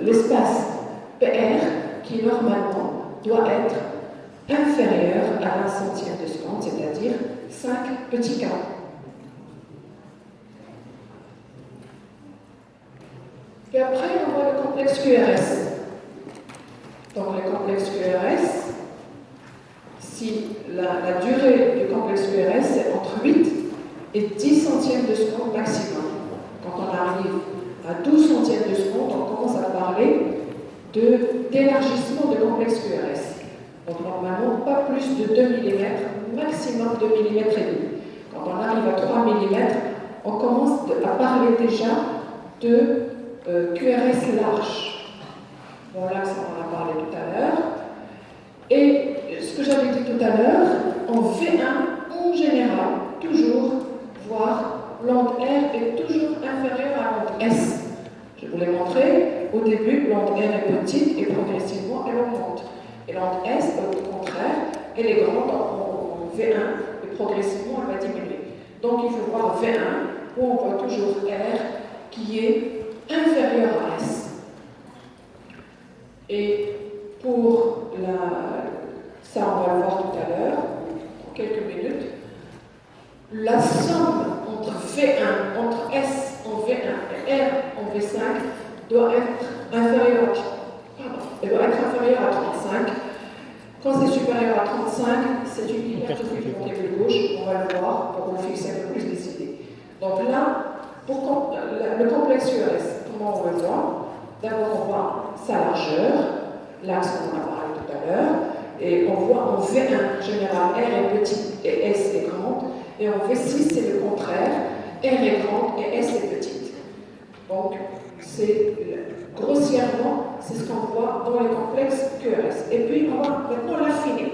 l'espace PR, qui normalement doit être inférieur à 1 centième de seconde, c'est-à-dire 5 petits carats. Puis après, on voit le complexe QRS. Donc, le complexe QRS, si la durée du complexe QRS est entre 8 et 10 centièmes de seconde maximum. Quand on arrive à 12 centièmes de seconde, on commence à parler d'élargissement de complexe QRS. Donc normalement, pas plus de 2 mm, maximum 2 mm et demi. Quand on arrive à 3 mm, on commence à parler déjà de QRS large. Bon, là, ça, on en a parlé tout à l'heure. Et ce que j'avais dit tout à l'heure, en V1, en général, toujours, voire l'onde R est toujours inférieure à l'onde S. Je vous l'ai montré, au début, l'onde R est petite et progressivement, elle augmente. Et l'onde S, au contraire, elle est grande en V1 et progressivement, elle va diminuer. Donc, il faut voir V1, où on voit toujours R qui est inférieur à S. Et pour ça, on va le voir tout à l'heure, en quelques minutes, la somme entre V1, entre S en V1 et R en V5 doit être inférieure à 35. Quand c'est supérieur à 35, c'est une hypertrophie du ventricule gauche, on va le voir pour vous fixer un peu plus les idées. Donc là, pour le complexe QRS, comment on le voit? D'abord, on voit sa largeur, l'axe qu'on a parlé tout à l'heure, et on voit en V1, en général, R est petite et S est grande, et en V6, c'est le contraire, R est grande et S est petite. Donc, c'est grossièrement, c'est ce qu'on voit dans les complexes QRS. Et puis, on va maintenant l'affiner.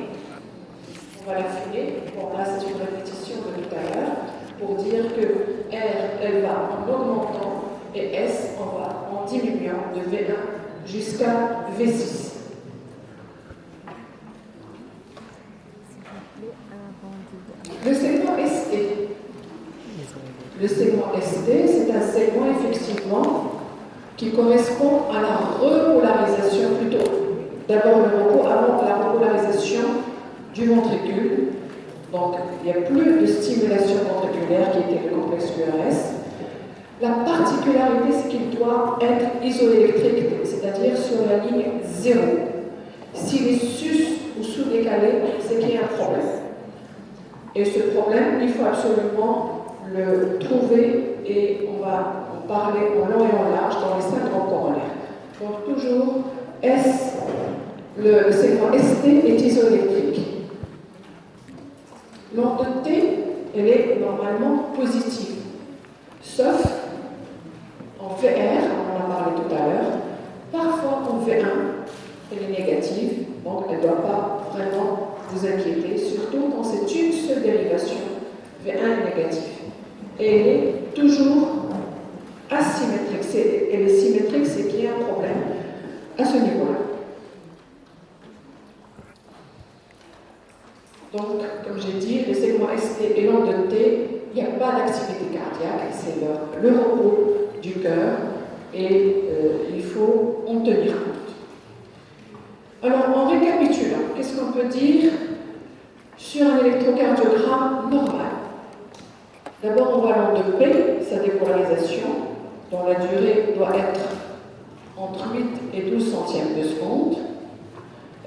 On va l'affiner. Bon, là, c'est une répétition de tout à l'heure pour dire que R, elle va en augmentant et S, on va en diminuant de V1 jusqu'à V6. Le segment ST. Le segment ST, c'est un segment effectivement qui correspond à la repolarisation plutôt. D'abord le repos avant la repolarisation du ventricule. Donc il n'y a plus de stimulation ventriculaire qui était le complexe QRS. La particularité, c'est qu'il doit être isoélectrique, c'est-à-dire sur la ligne 0. S'il est sus ou sous-décalé, c'est qu'il y a un problème. Et ce problème, il faut absolument le trouver et on va en parler en long et en large dans les 5 grands corollaires. Donc toujours, le segment ST est isoélectrique. L'onde T, elle est normalement positive, sauf en VR, on en a parlé tout à l'heure, parfois en V1, elle est négative, donc elle ne doit pas vraiment vous inquiéter, surtout quand c'est une seule dérivation, V1 est négatif. Et elle est toujours asymétrique. Elle est symétrique, c'est qu'il y a un problème à ce niveau-là. Donc, comme j'ai dit, le segment ST et l'onde T, il n'y a pas d'activité cardiaque, c'est le repos du cœur et il faut en tenir compte. Alors, en récapitulant, qu'est-ce qu'on peut dire sur un électrocardiogramme normal? D'abord, on voit l'onde P, sa dépolarisation, dont la durée doit être entre 8 et 12 centièmes de seconde.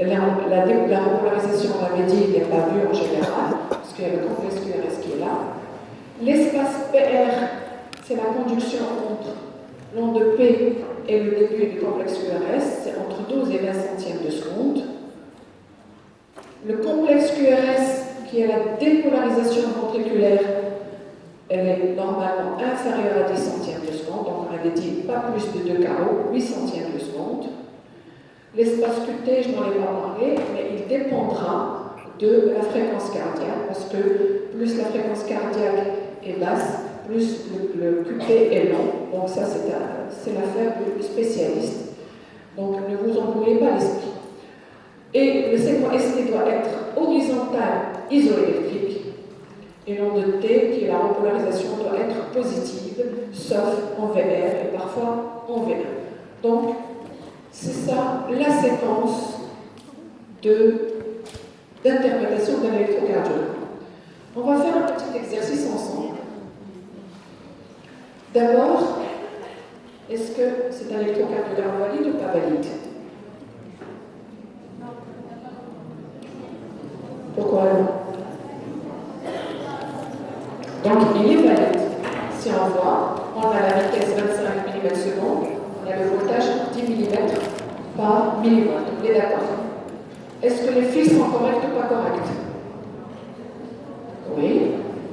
La repolarisation, on l'avait dit, il n'est pas vue en général, parce qu'il y a le complexe QRS qui est là. L'espace PR, c'est la conduction entre l'onde P et le début du complexe QRS, c'est entre 12 et 20 centièmes de seconde. Le complexe QRS, qui est la dépolarisation ventriculaire, elle est normalement inférieure à 10 centièmes de seconde, donc on avait dit pas plus de 2 carreaux, 8 centièmes de seconde. L'espace QT, je n'en ai pas parlé, mais il dépendra de la fréquence cardiaque, parce que plus la fréquence cardiaque est basse, plus le QT est long. Donc ça, c'est l'affaire du spécialiste. Donc ne vous embrouillez pas l'esprit. Et le segment ST doit être horizontal isoélectrique. Et l'onde T, qui est la repolarisation, doit être positive, sauf en VR et parfois en V1. Donc, c'est ça la séquence d'interprétation d'un électrocardiogramme. On va faire un petit exercice ensemble. D'abord, est-ce que c'est un électrocardiogramme valide ou pas valide? Pourquoi non? Donc, il est valide. Si on voit, on a la vitesse 25 mm/s, on a le voltage 10 mm par millivolt. On est d'accord? Est-ce que les fils sont corrects ou pas corrects? Oui,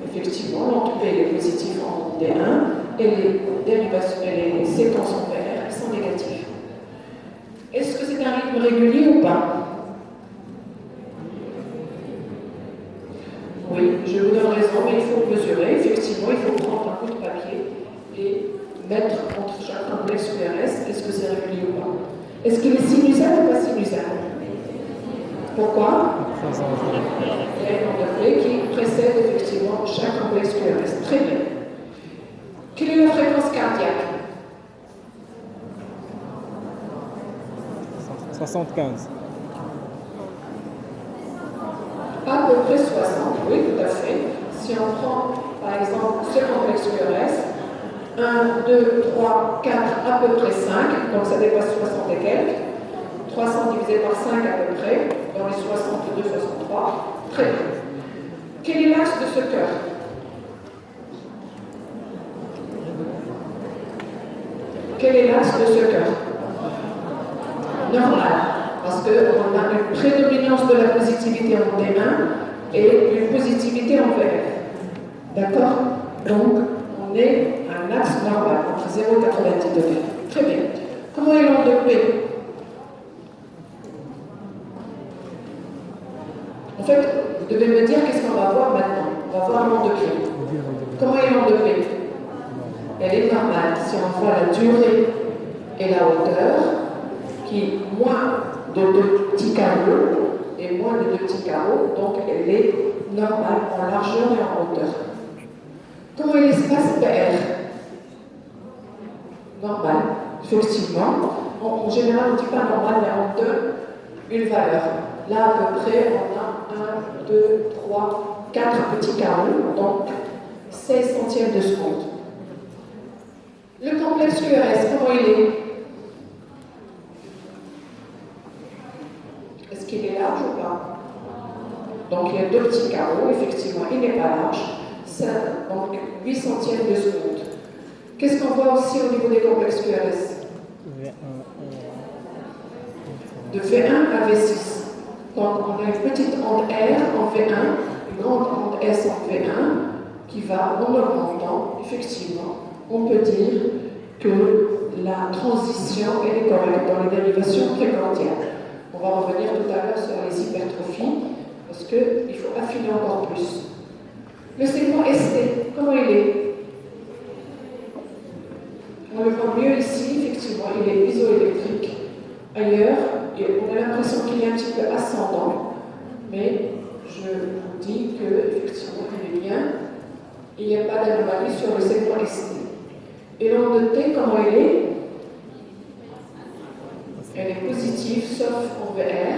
effectivement, l'onde P est positive en en D1 et les dérivations et les séquences en VR sont négatives. Est-ce que c'est un rythme régulier ou pas? Oui, je vous donne raison, mais il faut mesurer. Effectivement, il faut prendre un bout de papier et mettre entre chaque complexe QRS, est-ce que c'est régulier ou pas? Est-ce qu'il est sinusal ou pas sinusal? Pourquoi? Il y a une onde de P qui précède effectivement chaque complexe QRS. Très bien. Quelle est la fréquence cardiaque? 75. À peu près 60, oui, tout à fait. Si on prend, par exemple, ce complexe QRS, 1, 2, 3, 4, à peu près 5, donc ça dépasse 60 et quelques. 300 divisé par 5 à peu près, dans les 62, 63. Très bien. Quel est l'axe de ce cœur? Quel est l'axe de ce cœur? Normal, parce qu'on a une prédominance de la positivité en D1 et une positivité en VF. D'accord? Donc, on est à un axe normal, entre 0 et 90 degrés. Très bien. Comment est l'onde de P? En fait, vous devez me dire qu'est-ce qu'on va voir maintenant. On va voir l'onde de P. Comment est l'onde de P? Elle est normale. Si on voit la durée et la hauteur, qui est moins de 2 petits carreaux et moins de 2 petits carreaux, donc elle est normale en largeur et en hauteur. Comment est l'espace PR? Normal, effectivement. En général, on ne dit pas normal, mais on donne une valeur. Là, à peu près, on a 1, 2, 3, 4 petits carreaux, donc 16 centièmes de seconde. Le complexe QRS, comment il est? Est-ce qu'il est large ou pas? Donc il y a 2 petits carreaux, effectivement, il n'est pas large. Ça, donc 8 centièmes de seconde. Qu'est-ce qu'on voit aussi au niveau des complexes QRS? De V1 à V6. Donc on a une petite onde R en V1, une grande onde S en V1, qui va en augmentant, effectivement. On peut dire que la transition est correcte dans les dérivations précordiales. On va revenir tout à l'heure sur les hypertrophies, parce qu'il faut affiner encore plus. Le segment ST, comment il est? On le voit mieux ici, effectivement, il est isoélectrique. Ailleurs, on a l'impression qu'il est un petit peu ascendant, mais je vous dis qu'effectivement, il est bien. Il n'y a pas d'anomalie sur le segment ST. Et l'onde de T, comment elle est? Elle est positive, sauf en VR.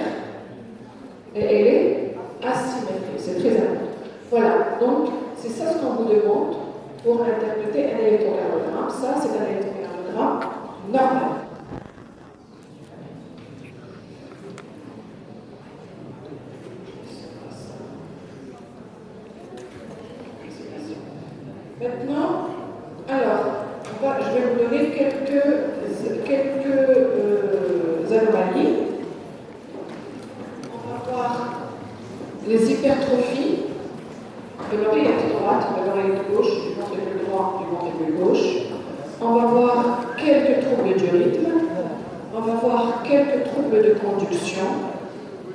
Et elle est asymétrique. C'est très important. Voilà. Donc, c'est ça ce qu'on vous demande pour interpréter un électrocardiogramme. Ça, c'est un électrocardiogramme normal. Maintenant, alors, je vais vous donner quelques anomalies. On va voir les hypertrophies de l'oreillette droite, de l'oreillette gauche, du ventricule droit, du ventricule gauche. On va voir quelques troubles du rythme. On va voir quelques troubles de conduction.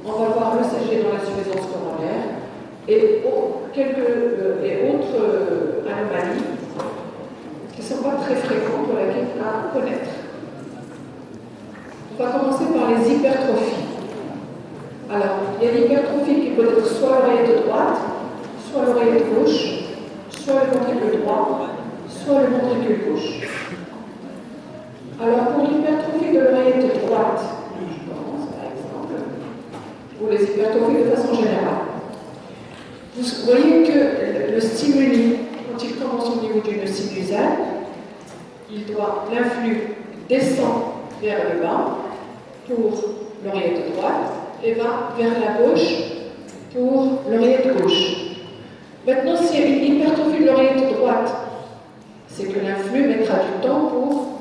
On va voir l'ECG dans l'insuffisance coronaire et autres anomalies qui ne sont pas très fréquentes pour laquelle à connaître. On va commencer par les hypertrophies. Alors, il y a l'hypertrophie qui peut être soit l'oreillette droite, soit l'oreillette gauche, soit le ventricule droit, soit le ventricule gauche. Alors, pour l'hypertrophie de l'oreillette droite, je commence par exemple, ou les hypertrophies de façon générale. Vous voyez que le stimuli, quand il commence au niveau du nœud sinusal, l'influx descend vers le bas pour l'oreillette droite et va vers la gauche pour l'oreillette gauche. Maintenant, s'il y a une hypertrophie de l'oreillette droite, c'est que l'influx mettra du temps pour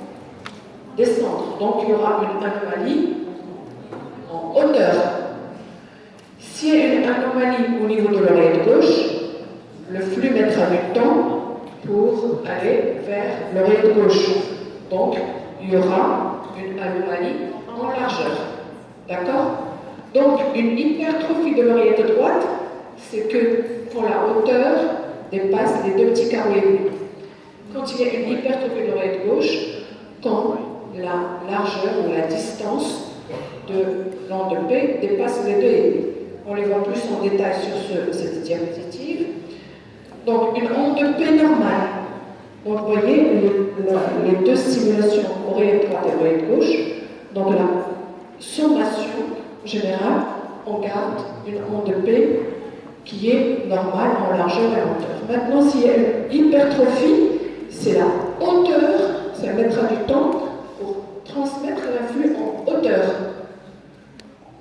descendre. Donc, il y aura une anomalie en hauteur. S'il y a une anomalie au niveau de l'oreillette gauche, le flux mettra du temps pour aller vers l'oreille gauche. Donc, il y aura une anomalie en largeur. D'accord? Donc, une hypertrophie de l'oreillette droite, c'est que quand la hauteur dépasse les 2 petits carreaux et demi. Quand il y a une hypertrophie de l'oreillette gauche, quand la largeur ou la distance de l'onde P dépasse les 2 et demi. On les voit plus en détail sur cette diapositive. Donc, une onde P normale. Donc, vous voyez les deux stimulations, oreillette droite et oreillette gauche. Donc, la sommation générale, on garde une onde P qui est normale en largeur et en hauteur. Maintenant, s'il y a une hypertrophie, c'est la hauteur, ça mettra du temps pour transmettre l'influx en hauteur.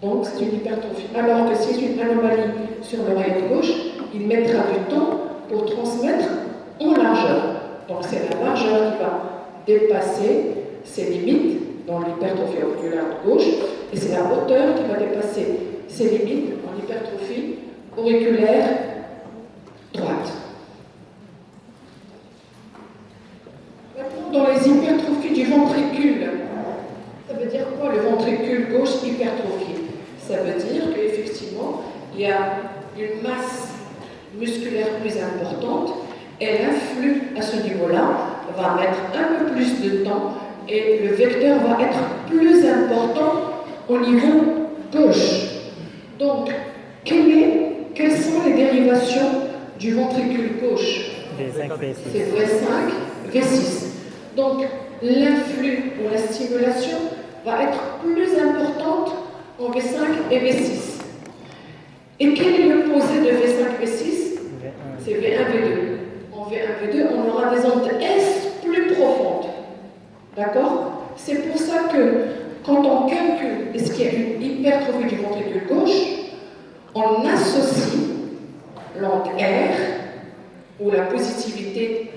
Donc, c'est une hypertrophie. Alors que si c'est une anomalie sur l'oreillette gauche, il mettra du temps pour transmettre en largeur. Donc, c'est la largeur qui va dépasser ses limites dans l'hypertrophie auriculaire gauche, et c'est la hauteur qui va dépasser ses limites en hypertrophie auriculaire droite. Maintenant, dans les hypertrophies du ventricule, ça veut dire quoi le ventricule gauche hypertrophié? Ça veut dire qu'effectivement, il y a une masse musculaire plus importante et l'influx à ce niveau-là va mettre un peu plus de temps et le vecteur va être plus important au niveau gauche. Donc, quelles sont les dérivations du ventricule gauche? V5, V6. C'est V5, V6. Donc, l'influx ou la stimulation va être plus importante en V5 et V6. Et quel est l'opposé de V5, V6? C'est V1, V2. En V1, V2, on aura des ondes S plus profondes. D'accord? C'est pour ça que quand on calcule est-ce qu'il y a une hypertrophie du ventricule gauche, on associe l'onde R ou la positivité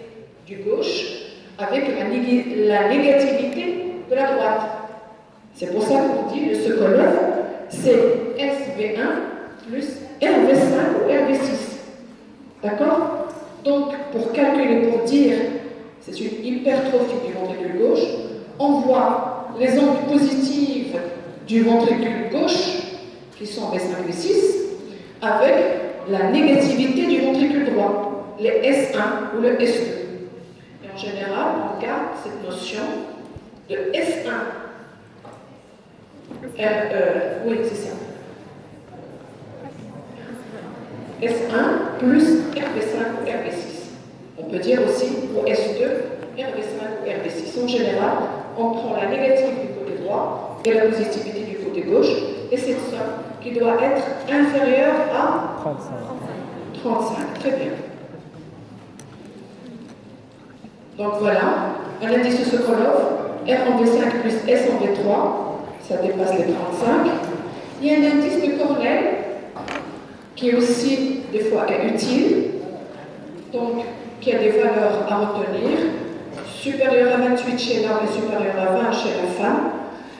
du gauche avec la négativité de la droite. C'est pour ça qu'on dit le Sokolov, c'est SV1 plus RV5 ou RV6. D'accord? Donc, pour calculer, pour dire c'est une hypertrophie du ventricule gauche, on voit les ondes positives du ventricule gauche, qui sont V5, V6, avec la négativité du ventricule droit, les S1 ou le S2. Et en général, on garde cette notion de S1. Oui, c'est ça. S1 plus RV5 ou RV6. On peut dire aussi pour S2, RV5 ou RV6. En général, on prend la négative du côté droit et la positivité du côté gauche, et cette somme qui doit être inférieure à 35. 35. Très bien. Donc voilà, un indice de Sokolov, R en V5 plus S en V3, ça dépasse les 35. Il y a un indice de Cornell qui aussi, des fois, est utile, donc qui a des valeurs à retenir, supérieure à 28 chez l'homme et supérieure à 20 chez la femme.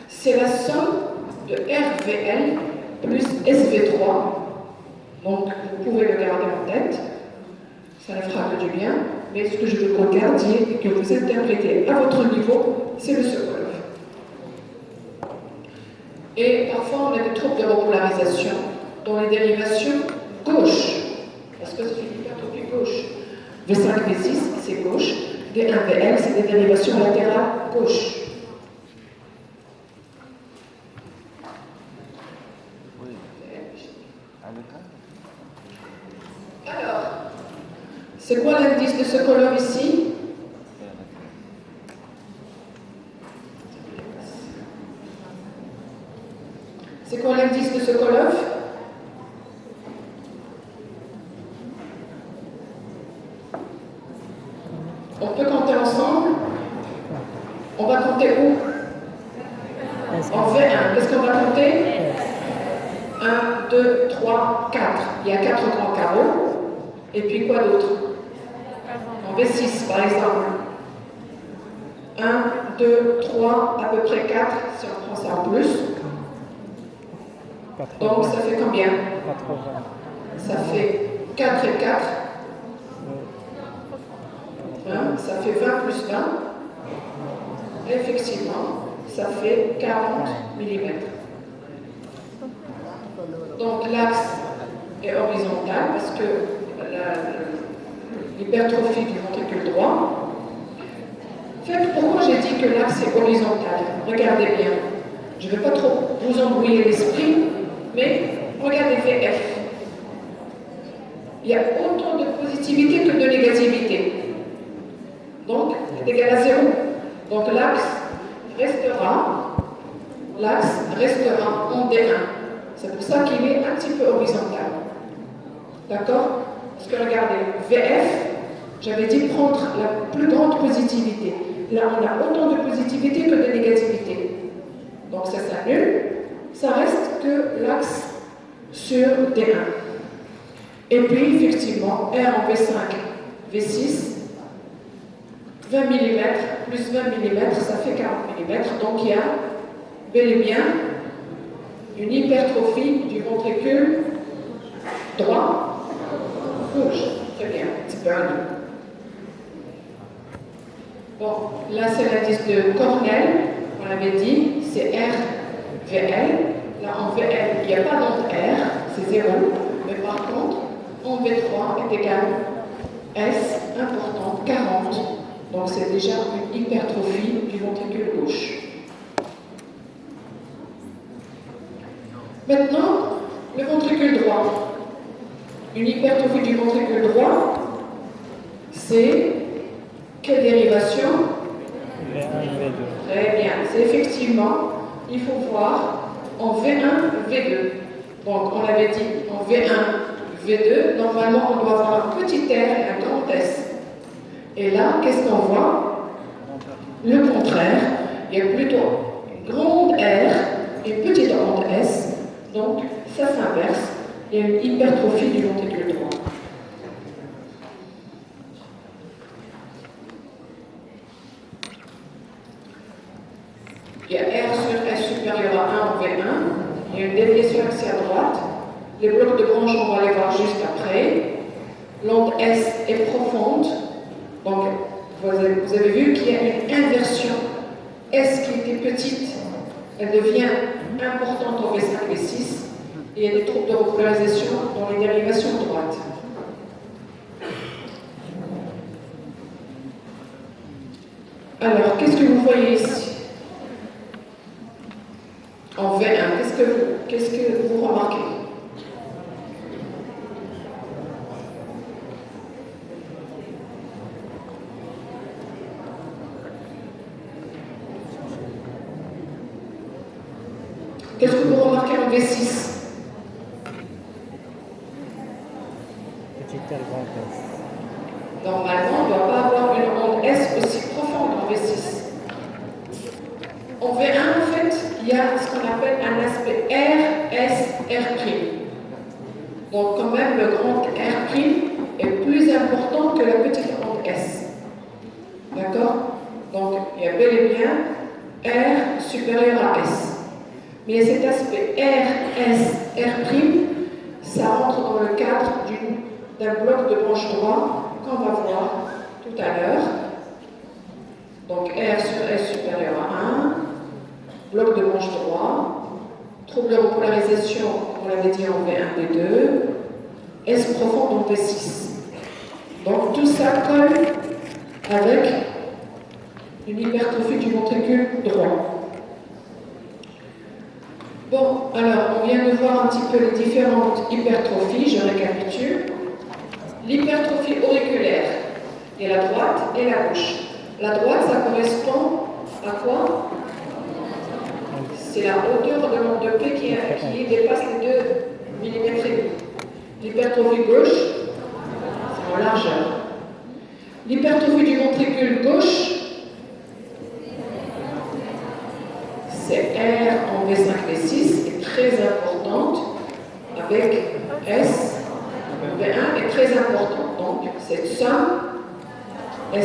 C'est la somme de RVL plus SV3. Donc, vous pouvez le garder en tête, ça ne fera que du bien, mais ce que je veux que vous gardiez et que vous interprétez à votre niveau, c'est le Sokolov. Et parfois, on a des troubles de repolarisation dans les dérivations gauche, parce que c'est une hypertrophie gauche. V5, V6, c'est gauche. D1, VL, c'est des dérivations latérales gauche. Alors, c'est quoi l'indice de Sokolov ici? C'est quoi l'indice de Sokolov? On peut compter ensemble. On va compter où? En V1. Qu'est-ce qu'on va compter? 1, 2, 3, 4. Il y a 4 grands carreaux. Et puis quoi d'autre? En V6, par exemple. 1, 2, 3, à peu près 4, si on prend ça en plus. 80. Donc ça fait combien? 80. Ça fait 4 et 4. ça fait 20 plus 20. Effectivement, ça fait 40 mm. Donc l'axe est horizontal parce que l'hypertrophie du ventricule droit. En fait, pourquoi j'ai dit que l'axe est horizontal? Regardez bien. Je ne vais pas trop vous embrouiller l'esprit, mais regardez VF. Il y a autant de positivité que de négativité. Donc, c'est égal à 0. Donc l'axe restera en D1. C'est pour ça qu'il est un petit peu horizontal. D'accord? Parce que regardez, VF, j'avais dit prendre la plus grande positivité. Là, on a autant de positivité que de négativité. Donc ça s'annule. Ça reste que l'axe sur D1. Et puis, effectivement, R en V5, V6, 20 mm plus 20 mm, ça fait 40 mm. Donc il y a bel et bien une hypertrophie du ventricule droit, gauche. Très bien, c'est burn. Bon, là c'est l'indice de Cornell, on l'avait dit, c'est RVL. Là en VL, il n'y a pas d'onde R, c'est 0. Mais par contre, en V3 est égal S important, 40. Donc c'est déjà une hypertrophie du ventricule gauche. Maintenant, le ventricule droit. Une hypertrophie du ventricule droit, c'est quelle dérivation? V1, V2. Très bien, c'est effectivement, il faut voir en V1, V2. Donc on avait dit en V1, V2, normalement on doit avoir un petit R et un grand S. Et là, qu'est-ce qu'on voit? Le contraire, il y a plutôt une grande R et une petite grande S. Donc, ça s'inverse. Il y a une hypertrophie du ventricule droit. Il y a R sur S supérieur à 1 en V1. Il y a une déviation axiale droite. Les blocs de branche, on va les voir juste après. L'onde S est profonde. Donc, vous avez vu qu'il y a une inversion. S qui était petite, elle devient importante en V5, V6. Et il y a des troubles de repolarisation dans les dérivations droites. Alors, qu'est-ce que vous voyez ici? En V1, qu'est-ce que vous remarquez? Qu'est-ce que vous remarquez en V6? Petit R, grand S. Normalement, on ne doit pas avoir une onde S aussi profonde en V6. En V1, en fait, il y a ce qu'on appelle un aspect R, S, R'. Donc, quand même, le grand R' est plus important que la petite onde S. D'accord? Donc, il y a bel et bien R supérieur à S. Mais cet aspect R, S, R', ça rentre dans le cadre d'un bloc de branche droit qu'on va voir tout à l'heure. Donc R sur S supérieur à 1, bloc de branche droit, trouble de repolarisation, on l'avait dit en V1, V2, S profond en V6. Donc tout ça colle avec une hypertrophie du ventricule droit. Bon, alors, on vient de voir un petit peu les différentes hypertrophies, je récapitule. L'hypertrophie auriculaire, il y a la droite et la gauche. La droite, ça correspond à quoi? C'est la hauteur de l'onde de P qui dépasse les 2 mm. L'hypertrophie gauche, c'est en largeur. L'hypertrophie du ventricule gauche, c'est R en V5, V6, est très importante, avec S en V1 est très importante. Donc, cette somme